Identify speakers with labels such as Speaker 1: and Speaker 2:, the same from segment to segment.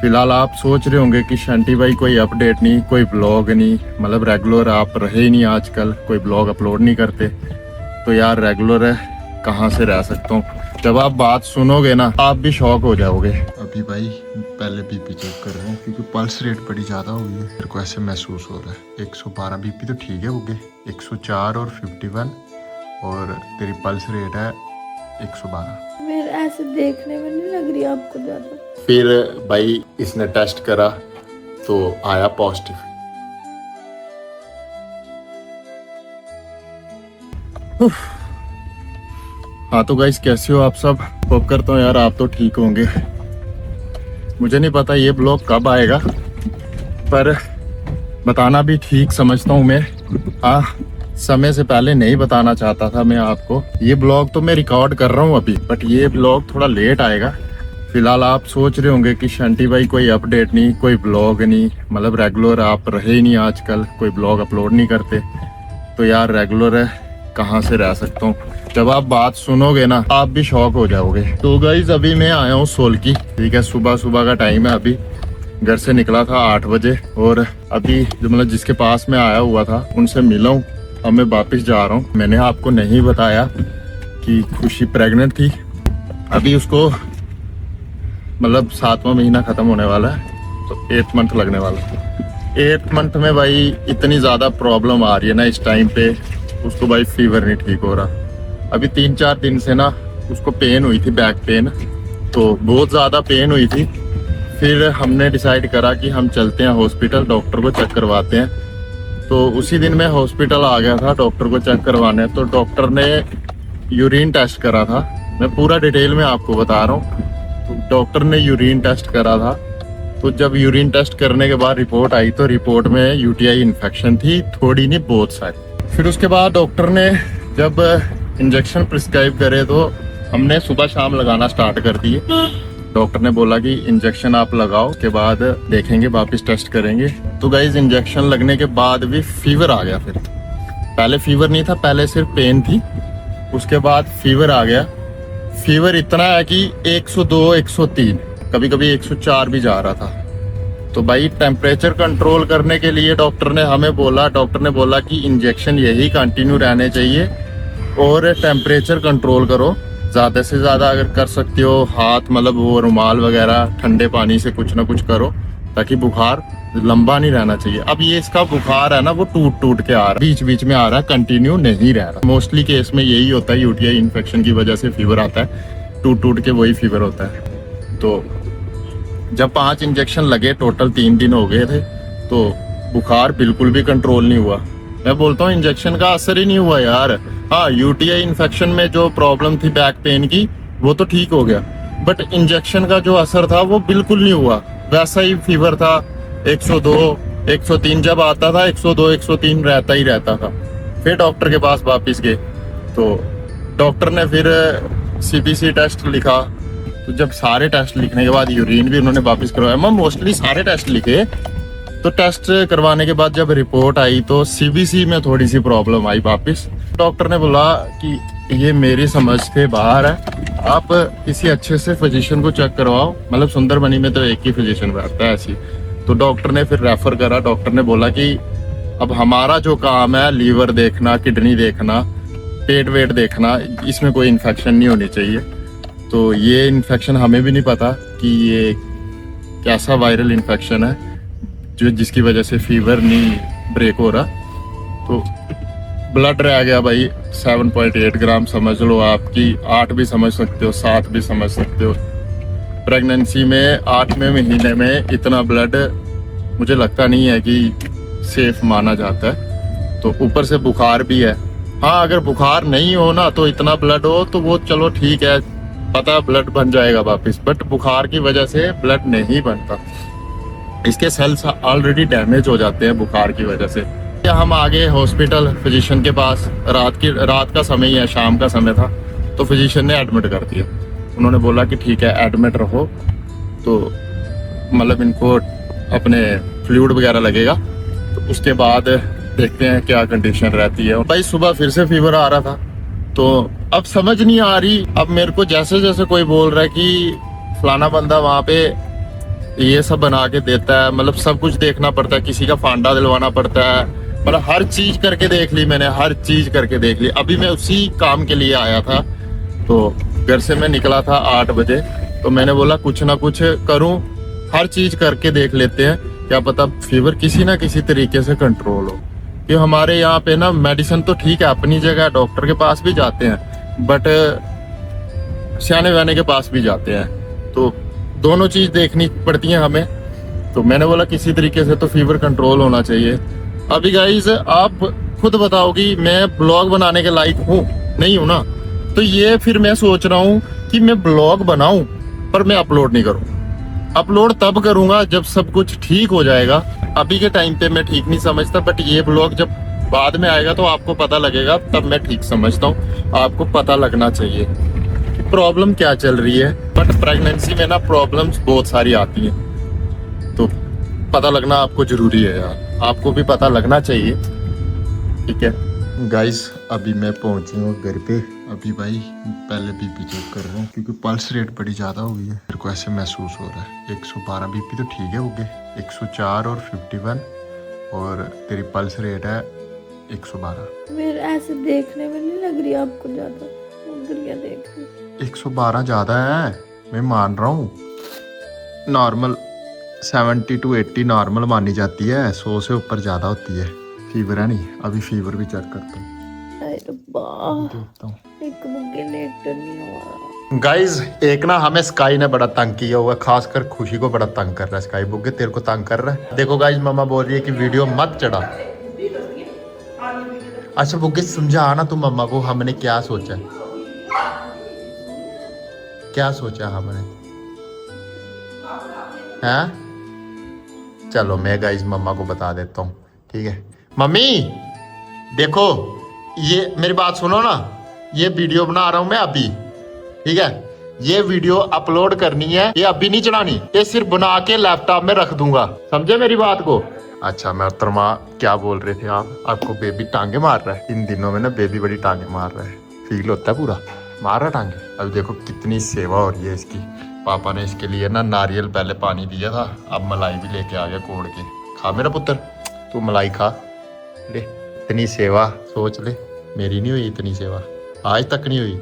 Speaker 1: फिलहाल आप सोच रहे होंगे कि शंटी भाई कोई अपडेट नहीं, कोई ब्लॉग नहीं, मतलब रेगुलर आप रहे ही नहीं, आजकल कोई ब्लॉग अपलोड नहीं करते। तो यार रेगुलर है, कहाँ से रह सकता हूँ। जब आप बात सुनोगे ना आप भी शॉक हो जाओगे। अभी भाई पहले बीपी चेक कर रहे हैं क्योंकि पल्स रेट बड़ी ज़्यादा हो गई है। मेरे को ऐसे महसूस हो रहा है 112 बीपी तो ठीक है हो गए, 104 और 51 और तेरी पल्स रेट है 112।
Speaker 2: फिर ऐसे देखने में नहीं लग रही आपको ज्यादा?
Speaker 1: फिर भाई इसने टेस्ट करा तो आया पॉजिटिव। हाँ तो गाइस कैसे हो आप सब? होप करता हूँ यार आप तो ठीक होंगे। मुझे नहीं पता ये ब्लॉग कब आएगा, पर बताना भी ठीक समझता हूँ मैं। हाँ, समय से पहले नहीं बताना चाहता था मैं आपको। ये ब्लॉग तो मैं रिकॉर्ड कर रहा हूँ अभी, बट ये ब्लॉग थोड़ा लेट आएगा। फिलहाल आप सोच रहे होंगे कि शंटी भाई कोई अपडेट नहीं, कोई ब्लॉग नहीं, मतलब रेगुलर आप रहे ही नहीं, आजकल कोई ब्लॉग अपलोड नहीं करते। तो यार रेगुलर है, कहाँ से रह सकता हूँ। जब आप बात सुनोगे ना आप भी शॉक हो जाओगे। तो गाइज अभी मैं आया हूँ सोलकी, ठीक है, सुबह सुबह का टाइम है। अभी घर से निकला था 8 बजे और अभी जो मतलब जिसके पास में आया हुआ था उनसे मिला हूँ। अब मैं वापस जा रहा हूँ। मैंने आपको नहीं बताया कि खुशी प्रेग्नेंट थी। अभी उसको मतलब 7वां महीना खत्म होने वाला है, तो 8th मंथ लगने वाला है। 8th मंथ में भाई इतनी ज़्यादा प्रॉब्लम आ रही है ना इस टाइम पे। उसको भाई फीवर नहीं ठीक हो रहा। अभी 3-4 दिन से ना उसको पेन हुई थी, बैक पेन, तो बहुत ज़्यादा पेन हुई थी। फिर हमने डिसाइड करा कि हम चलते हैं हॉस्पिटल, डॉक्टर को चेक करवाते हैं। तो उसी दिन मैं हॉस्पिटल आ गया था डॉक्टर को चेक करवाने। तो डॉक्टर ने यूरिन टेस्ट करा था, मैं पूरा डिटेल में आपको बता रहा हूँ। तो डॉक्टर ने यूरिन टेस्ट करा था, तो जब यूरिन टेस्ट करने के बाद रिपोर्ट आई तो रिपोर्ट में यूटीआई इन्फेक्शन थी, थोड़ी नहीं बहुत सारी। फिर उसके बाद डॉक्टर ने जब इंजेक्शन प्रिस्क्राइब करे तो हमने सुबह शाम लगाना स्टार्ट कर दिए। डॉक्टर ने बोला कि इंजेक्शन आप लगाओ, उसके बाद देखेंगे, वापस टेस्ट करेंगे। तो गाइज इंजेक्शन लगने के बाद भी फीवर आ गया। फिर पहले फीवर नहीं था, पहले सिर्फ पेन थी, उसके बाद फीवर आ गया। फीवर इतना है कि 102, 103, कभी कभी 104 भी जा रहा था। तो भाई टेम्परेचर कंट्रोल करने के लिए डॉक्टर ने बोला कि इंजेक्शन यही कंटिन्यू रहने चाहिए और टेम्परेचर कंट्रोल करो, ज़्यादा से ज़्यादा अगर कर सकते हो हाथ, मतलब वो रुमाल वगैरह ठंडे पानी से कुछ ना कुछ करो, ताकि बुखार लंबा नहीं रहना चाहिए। अब ये इसका बुखार है ना वो टूट टूट के आ रहा है, बीच बीच में आ रहा है, कंटिन्यू नहीं रह रहा। मोस्टली केस में यही होता है, यूटीआई इन्फेक्शन की वजह से फीवर आता है, टूट टूट के वही फीवर होता है। तो जब 5 इंजेक्शन लगे, टोटल 3 दिन हो गए थे, तो बुखार बिल्कुल भी कंट्रोल नहीं हुआ। मैं बोलता हूँ इंजेक्शन का असर ही नहीं हुआ यार। हाँ, यूटीआई इन्फेक्शन में जो प्रॉब्लम थी बैक पेन की वो तो ठीक हो गया, बट इंजेक्शन का जो असर था वो बिल्कुल नहीं हुआ। वैसा ही फीवर था, 102, 103 जब आता था 102, 103 रहता ही रहता था। फिर डॉक्टर के पास वापिस गए तो डॉक्टर ने फिर सीबीसी टेस्ट लिखा। तो जब सारे टेस्ट लिखने के बाद यूरिन भी उन्होंने वापस करवाया, मैं मोस्टली सारे टेस्ट लिखे। तो टेस्ट करवाने के बाद जब रिपोर्ट आई तो सीबीसी में थोड़ी सी प्रॉब्लम आई वापस। डॉक्टर ने बोला कि ये मेरी समझ के बाहर है, आप किसी अच्छे से फिजिशियन को चेक करवाओ। मतलब सुंदरबनी में तो एक ही फिजिशियन बैठता है ऐसी। तो डॉक्टर ने फिर रेफर करा। डॉक्टर ने बोला कि अब हमारा जो काम है लीवर देखना, किडनी देखना, पेट वेट देखना, इसमें कोई इन्फेक्शन नहीं होनी चाहिए। तो ये इन्फेक्शन हमें भी नहीं पता कि ये कैसा वायरल इन्फेक्शन है जो जिसकी वजह से फीवर नहीं ब्रेक हो रहा। तो ब्लड रह गया भाई 7.8 ग्राम, समझ लो आपकी 8 भी समझ सकते हो, 7 भी समझ सकते हो। प्रेगनेंसी में 8वें महीने में इतना ब्लड मुझे लगता नहीं है कि सेफ माना जाता है। तो ऊपर से बुखार भी है। हाँ, अगर बुखार नहीं हो ना तो इतना ब्लड हो तो वो चलो ठीक है, पता ब्लड बन जाएगा वापस, बट बुखार की वजह से ब्लड नहीं बनता। इसके सेल्स ऑलरेडी डैमेज हो जाते हैं बुखार की वजह से। हम आगे हॉस्पिटल फिजिशियन के पास, रात का समय ही है, शाम का समय था, तो फिजिशियन ने एडमिट कर दिया। उन्होंने बोला कि ठीक है एडमिट रहो, तो मतलब इनको अपने फ्लूइड वगैरह लगेगा, तो उसके बाद देखते हैं क्या कंडीशन रहती है। भाई सुबह फिर से फीवर आ रहा था, तो अब समझ नहीं आ रही। अब मेरे को जैसे जैसे कोई बोल रहा है कि फलाना बंदा वहाँ पे ये सब बना के देता है, मतलब सब कुछ देखना पड़ता है, किसी का फांडा दिलवाना पड़ता है, मतलब हर चीज करके देख ली मैंने, हर चीज करके देख ली। अभी मैं उसी काम के लिए आया था, तो घर से मैं निकला था 8 बजे, तो मैंने बोला कुछ ना कुछ करूं, हर चीज करके देख लेते हैं, क्या पता फीवर किसी ना किसी तरीके से कंट्रोल हो। कि हमारे यहाँ पे ना मेडिसिन तो ठीक है अपनी जगह, डॉक्टर के पास भी जाते हैं, बट सियाने वाने के पास भी जाते हैं, तो दोनों चीज देखनी पड़ती है हमें। तो मैंने बोला किसी तरीके से तो फीवर कंट्रोल होना चाहिए। अभी गाइस आप खुद बताओगी मैं ब्लॉग बनाने के लायक हूँ, नहीं हूँ ना, तो ये फिर मैं सोच रहा हूँ कि मैं ब्लॉग बनाऊं पर मैं अपलोड नहीं करूँ। अपलोड तब करूंगा जब सब कुछ ठीक हो जाएगा, अभी के टाइम पे मैं ठीक नहीं समझता, बट ये ब्लॉग जब बाद में आएगा तो आपको पता लगेगा, तब मैं ठीक समझता हूँ। आपको पता लगना चाहिए कि प्रॉब्लम क्या चल रही है, बट प्रेगनेंसी में ना प्रॉब्लम्स बहुत सारी आती हैं, तो पता लगना आपको जरूरी है यार, आपको भी पता लगना चाहिए, ठीक है। गाइस अभी मैं पहुंची हूँ घर पे। अभी भाई पहले बीपी चेक कर रहा हूँ क्योंकि पल्स रेट बड़ी ज़्यादा हो गई है, मेरे को ऐसे महसूस हो रहा है। 112 बीपी तो ठीक है हो गए, 104 और 51, और तेरी पल्स रेट है 112।
Speaker 2: मेरे ऐसे देखने में नहीं लग रही आपको ज्यादा, उधर क्या देख रही?
Speaker 1: 112 ज़्यादा है, मैं मान रहा हूँ। नॉर्मल 70 to 80 नॉर्मल मानी जाती है, 100 से ऊपर ज़्यादा होती है। फीवर है नहीं, अभी फीवर भी चेक करता हूँ,
Speaker 2: अरे रब्बा,
Speaker 1: देखता हूँ।
Speaker 2: एक मुझे लेट नहीं हो रहा।
Speaker 1: गाइज एक ना हमें स्काई ने बड़ा तंग किया हुआ, खासकर खुशी को बड़ा तंग कर रहा है। स्काई बुग्गे तेरे को तंग कर रहा है। देखो गाइज मम्मा बोल रही है कि वीडियो मत चढ़ा। अच्छा बुग्गे समझा ना तू मम्मा को, हमने क्या सोचा, क्या सोचा हमने, हैं? चलो मैं गाइज मम्मा को बता देता हूँ, ठीक है। मम्मी देखो, ये मेरी बात सुनो ना, ये वीडियो बना रहा हूं मैं अभी, ठीक है। ये वीडियो अपलोड करनी है, ये अभी नहीं चढ़ानी, ये सिर्फ बना के लैपटॉप में रख दूंगा, समझे मेरी बात को। अच्छा मैं तरमा क्या बोल रहे थे आप? आपको बेबी टांगे मार रहा है इन दिनों में ना, बेबी बड़ी टांगे मार रहा है, फील होता है पूरा, मार रहा टांगे। अभी देखो कितनी सेवा हो रही है इसकी। पापा ने इसके लिए ना नारियल पहले पानी दिया था, अब मलाई भी लेके आ गया कोड़ के। खा मेरा पुत्र, तू मलाई खा ले। इतनी सेवा सोच ले, मेरी नहीं हुई इतनी सेवा, आज तक नहीं हुई।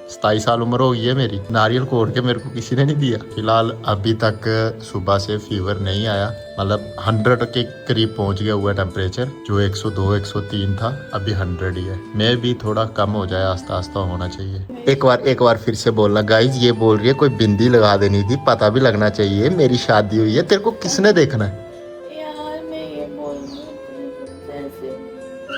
Speaker 1: 27 साल उम्र हो गई है मेरी, नारियल कोड़ के मेरे को किसी ने नहीं दिया। फिलहाल अभी तक सुबह से फीवर नहीं आया, मतलब 100 के करीब पहुंच गया हुआ टेम्परेचर, जो 102 103 था अभी 100 ही है। मैं भी थोड़ा कम हो जाए, आस्ता आस्ता होना चाहिए। एक बार फिर से बोलना गाइज, ये बोल रही है कोई बिंदी लगा देनी थी, पता भी लगना चाहिए मेरी शादी हुई है, तेरे को किसने देखना है?
Speaker 2: यार मैं ये बोल रही हूँ ऐसे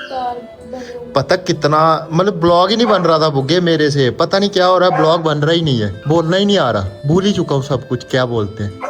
Speaker 2: कार बने
Speaker 1: पता कितना, मतलब ब्लॉग ही नहीं बन रहा था बुग्गे मेरे से, पता नहीं क्या हो रहा है, ब्लॉग बन रहा ही नहीं है, बोलना ही नहीं आ रहा, भूल ही चुका हूँ सब कुछ क्या बोलते हैं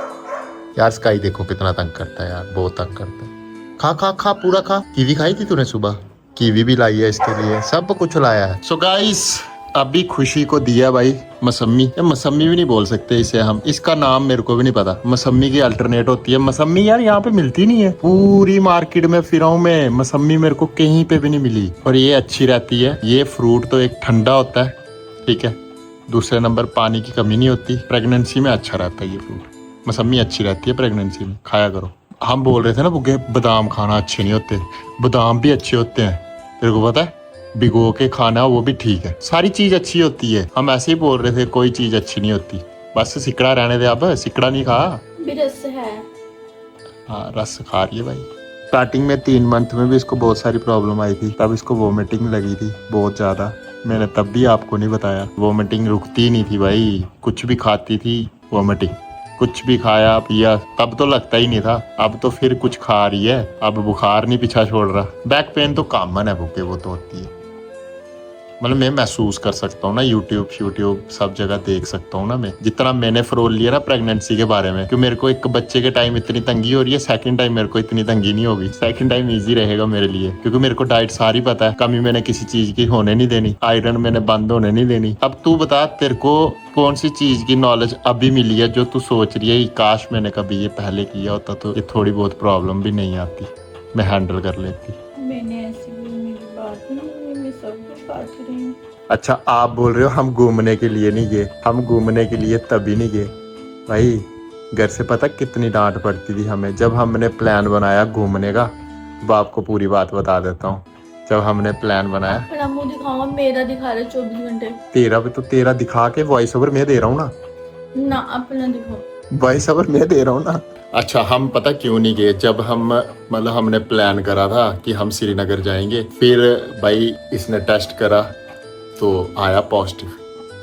Speaker 1: यार। स्काई देखो कितना तंग करता है यार, बहुत तंग करता है। खा खा खा पूरा खा। कीवी खाई थी तूने सुबह? कीवी भी लाई है इसके लिए, सब कुछ लाया है। सो गाइस अभी खुशी को दिया भाई मसम्मी, या मसम्मी भी नहीं बोल सकते इसे हम, इसका नाम मेरे को भी नहीं पता। मसम्मी की अल्टरनेट होती है मसम्मी, यार यहाँ पे मिलती नहीं है, पूरी मार्केट में फिरा हूं मैं, मसम्मी मेरे को कहीं पे भी नहीं मिली। और ये अच्छी रहती है, ये फ्रूट तो एक ठंडा होता है, ठीक है, दूसरे नंबर पानी की कमी नहीं होती, प्रेगनेंसी में अच्छा रहता है ये फ्रूट। मसम्मी अच्छी रहती है प्रेगनेंसी में, खाया करो। हम बोल रहे थे ना बुग्गे बादाम खाना अच्छे नहीं होते, बादाम भी अच्छे होते हैं, तेरे को पता है, भिगो के खाना वो भी ठीक है, सारी चीज अच्छी होती है। हम ऐसे ही बोल रहे थे कोई चीज अच्छी नहीं होती, बस सिकड़ा रहने दे, अब सिकड़ा नहीं खा,
Speaker 2: भी रस है।
Speaker 1: हाँ रस खा रही है भाई। स्टार्टिंग में 3 मंथ में भी इसको बहुत सारी प्रॉब्लम आई थी, तब इसको वोमिटिंग लगी थी बहुत ज्यादा, मैंने तब भी आपको नहीं बताया। वोमिटिंग रुकती ही नहीं थी भाई, कुछ भी खाती थी वोमिटिंग, कुछ भी खाया पिया तब तो लगता ही नहीं था, अब तो फिर कुछ खा रही है, अब बुखार नहीं पीछा छोड़ रहा। बैक पेन तो कॉमन है भूखे, वो तो होती है, मतलब मैं महसूस कर सकता हूँ ना, यूट्यूब सब जगह देख सकता हूँ ना मैं, जितना मैंने फरोल लिया ना प्रेगनेंसी के बारे में, क्योंकि मेरे को एक बच्चे के टाइम इतनी तंगी हो रही है, सेकंड टाइम मेरे को इतनी तंगी नहीं होगी, सेकंड टाइम इजी रहेगा मेरे लिए, क्योंकि मेरे को डाइट सारी पता है, कमी मैंने किसी चीज की होने नहीं देनी, आयरन मैंने बंद होने नहीं देनी। अब तू बता तेरे को कौन सी चीज की नॉलेज अभी मिली है जो तू सोच रही है काश मैंने कभी ये पहले किया होता तो ये थोड़ी बहुत प्रॉब्लम भी नहीं आती, मैं हैंडल कर लेती।
Speaker 2: मैंने ऐसी भी मेरी बात नहीं, मैं सब कुछ बात रही हूँ।
Speaker 1: अच्छा आप बोल रहे हो हम घूमने के लिए नहीं गए, हम घूमने के लिए तभी नहीं गए भाई, घर से पता कितनी डांट पड़ती थी हमें जब हमने प्लान बनाया घूमने का। अब आपको पूरी बात बता देता हूँ। जब हमने प्लान बनाया,
Speaker 2: अपना मुंह दिखाऊंगा, मेरा दिखा रहे 24 घंटे।
Speaker 1: तेरा भी तो, तेरा दिखा के वॉइस ओवर मैं दे रहा हूँ ना।
Speaker 2: ना अपना दिखाओ।
Speaker 1: वॉइस ओवर मैं दे रहा हूँ ना। अच्छा, हम पता क्यों नहीं गए? जब हम मतलब हमने प्लान करा था कि हम श्रीनगर जाएंगे, फिर भाई इसने टेस्ट करा तो आया पॉजिटिव।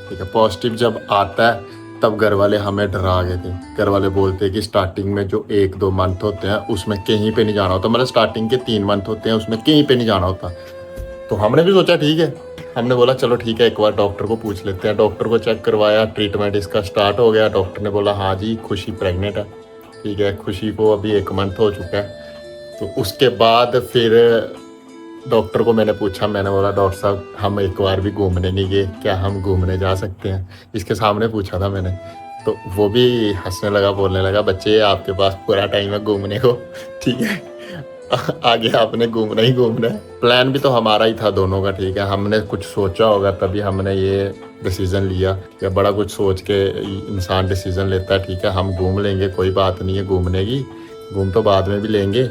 Speaker 1: ठीक है, पॉजिटिव जब आता है तब घर वाले हमें डरा गए थे। घर वाले बोलते हैं कि स्टार्टिंग में जो 1-2 मंथ होते हैं उसमें कहीं पे नहीं जाना होता, मतलब स्टार्टिंग के 3 मंथ होते हैं उसमें कहीं पे नहीं जाना होता। तो हमने भी सोचा ठीक है, हमने बोला चलो ठीक है एक बार डॉक्टर को पूछ लेते हैं। डॉक्टर को चेक करवाया, ट्रीटमेंट इसका स्टार्ट हो गया। डॉक्टर ने बोला हाँ जी खुशी प्रेग्नेंट है। ठीक है, खुशी को अभी 1 मंथ हो चुका है। तो उसके बाद फिर डॉक्टर को मैंने पूछा, मैंने बोला डॉक्टर साहब हम एक बार भी घूमने नहीं गए, क्या हम घूमने जा सकते हैं? इसके सामने पूछा था मैंने। तो वो भी हंसने लगा, बोलने लगा बच्चे आपके पास पूरा टाइम है घूमने को, ठीक है आगे आपने घूमना ही घूमना है। प्लान भी तो हमारा ही था दोनों का। ठीक है, हमने कुछ सोचा होगा तभी हमने ये डिसीजन लिया। या बड़ा कुछ सोच के इंसान डिसीजन लेता है। ठीक है, हम घूम लेंगे, कोई बात नहीं है घूमने की, घूम तो बाद में भी लेंगे।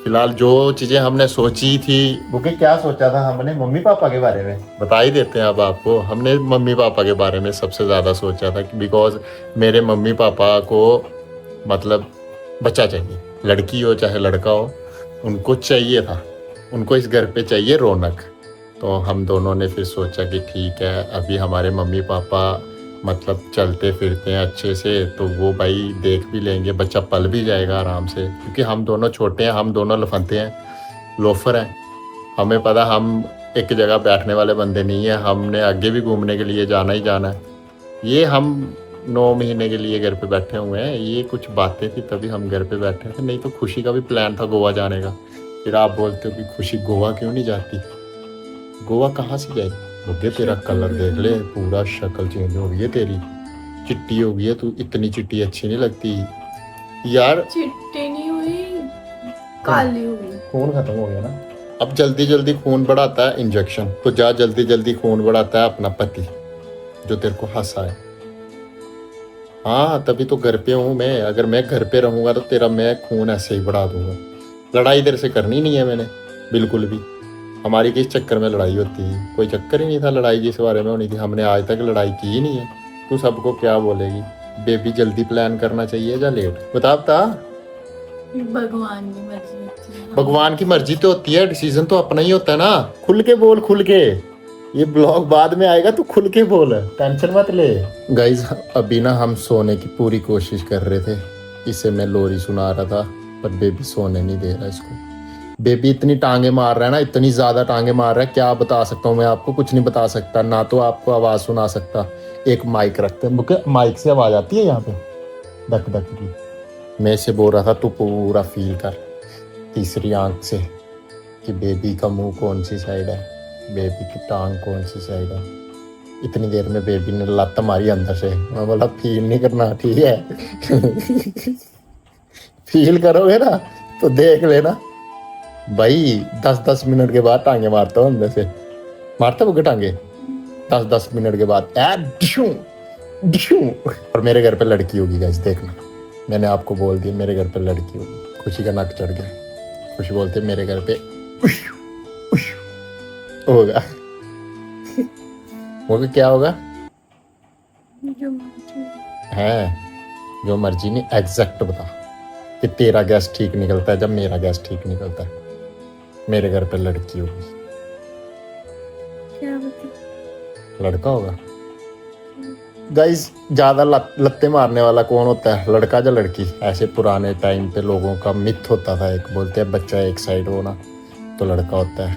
Speaker 1: फिलहाल जो चीज़ें हमने सोची थी, वो क्या सोचा था हमने मम्मी पापा के बारे में बता ही देते हैं अब आपको। हमने मम्मी पापा के बारे में सबसे ज़्यादा सोचा था, बिकॉज मेरे मम्मी पापा को मतलब बच्चा चाहिए, लड़की हो चाहे लड़का हो, उनको चाहिए था, उनको इस घर पे चाहिए रौनक। तो हम दोनों ने फिर सोचा कि ठीक है अभी हमारे मम्मी पापा मतलब चलते फिरते हैं अच्छे से, तो वो भाई देख भी लेंगे, बच्चा पल भी जाएगा आराम से। क्योंकि हम दोनों छोटे हैं, हम दोनों लफंते हैं, लोफर हैं, हमें पता हम एक जगह बैठने वाले बंदे नहीं है, हमने आगे भी घूमने के लिए जाना ही जाना है। ये हम 9 महीने के लिए घर पे बैठे हुए हैं, ये कुछ बातें थी तभी हम घर पे बैठे थे, नहीं तो खुशी का भी प्लान था गोवा जाने का। फिर आप बोलते हो कि खुशी गोवा क्यों नहीं जाती? गोवा कहाँ से जाएगी? बुग्गे तेरा कलर देख ले, पूरा शक्ल चेंज हो गई है तेरी, चिट्टी हो गई है तू, इतनी चिट्टी अच्छी नहीं लगती यार।
Speaker 2: चिट्टी नहीं हुई, काली हुई।
Speaker 1: खून खत्म हो गया ना। अब जल्दी जल्दी खून बढ़ाता है इंजेक्शन, तो जा जल्दी जल्दी खून बढ़ाता है अपना पति जो तेरे को हंसाए। हाँ तभी तो घर पे हूँ मैं, अगर मैं घर पे रहूंगा तो तेरा मैं खून ऐसे ही बढ़ा दूंगा। लड़ाई इधर से करनी नहीं है मैंने बिल्कुल भी। हमारी किस चक्कर में लड़ाई होती है? कोई चक्कर ही नहीं था लड़ाई जिस बारे में होनी थी, हमने आज तक लड़ाई की ही नहीं है। तू सबको क्या बोलेगी? बेबी जल्दी प्लान करना चाहिए या लेट? बता।
Speaker 2: भगवान की मर्जी होती है।
Speaker 1: भगवान की मर्जी तो होती है, डिसीजन तो अपना ही होता है ना। खुल के बोल, खुल के। ये ब्लॉग बाद में आएगा, तू खुल के बोल, टेंशन मत ले। गाइज अभी ना हम सोने की पूरी कोशिश कर रहे थे, इसे मैं लोरी सुना रहा था, पर बेबी सोने नहीं दे रहा इसको। बेबी इतनी टांगे मार रहा है ना, इतनी ज्यादा टांगे मार रहा है, क्या बता सकता हूँ मैं आपको, कुछ नहीं बता सकता ना, तो आपको आवाज सुना सकता। एक माइक रखते हैं, माइक से आवाज आती है यहाँ पे धक धक की। मैं इसे बोल रहा था तू पूरा फील कर तीसरी आंख से कि बेबी का मुंह कौन सी साइड है, बेबी की टांग कौन सी साइड है। इतनी देर में बेबी ने लत मारी अंदर से। मैं बोला फील नहीं करना, ठीक है फील करोगे ना तो देख लेना भाई। 10-10 मिनट के बाद टांगे मारता हूँ अंदर से, मारता वो टांगे 10-10 मिनट के बाद डिशू डिशू। और मेरे घर पे लड़की होगी गाइस, देखना, मैंने आपको बोल दिया मेरे घर पे लड़की होगी। खुशी का नक चढ़ गया, खुशी बोलते मेरे घर पे होगा वो भी क्या होगा
Speaker 2: जो मर्जी
Speaker 1: है, जो मर्जी नहीं, एग्जैक्ट बता कि तेरा गैस ठीक निकलता है जब मेरा गैस ठीक निकलता है। मेरे घर पे लड़की होगी,
Speaker 2: क्या बता,
Speaker 1: लड़का होगा। गाइस ज्यादा लत्ते मारने वाला कौन होता है, लड़का या लड़की? ऐसे पुराने टाइम पे लोगों का मिथ होता था, एक बोलते हैं बच्चा एक साइड हो ना तो लड़का होता है,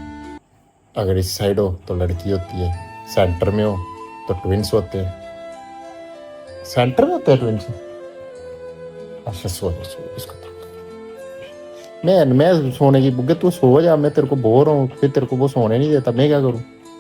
Speaker 1: अगर इस साइड हो तो लड़की होती है, सेंटर में हो तो ट्विंस होते हैं। सेंटर में होते हैं ट्विंस? अच्छा सो इसको तो मैं सोने की बुग्गे, तू सो जा, मैं तेरे को बोर हूँ, फिर तेरे को वो सोने नहीं देता, मैं क्या करूँ?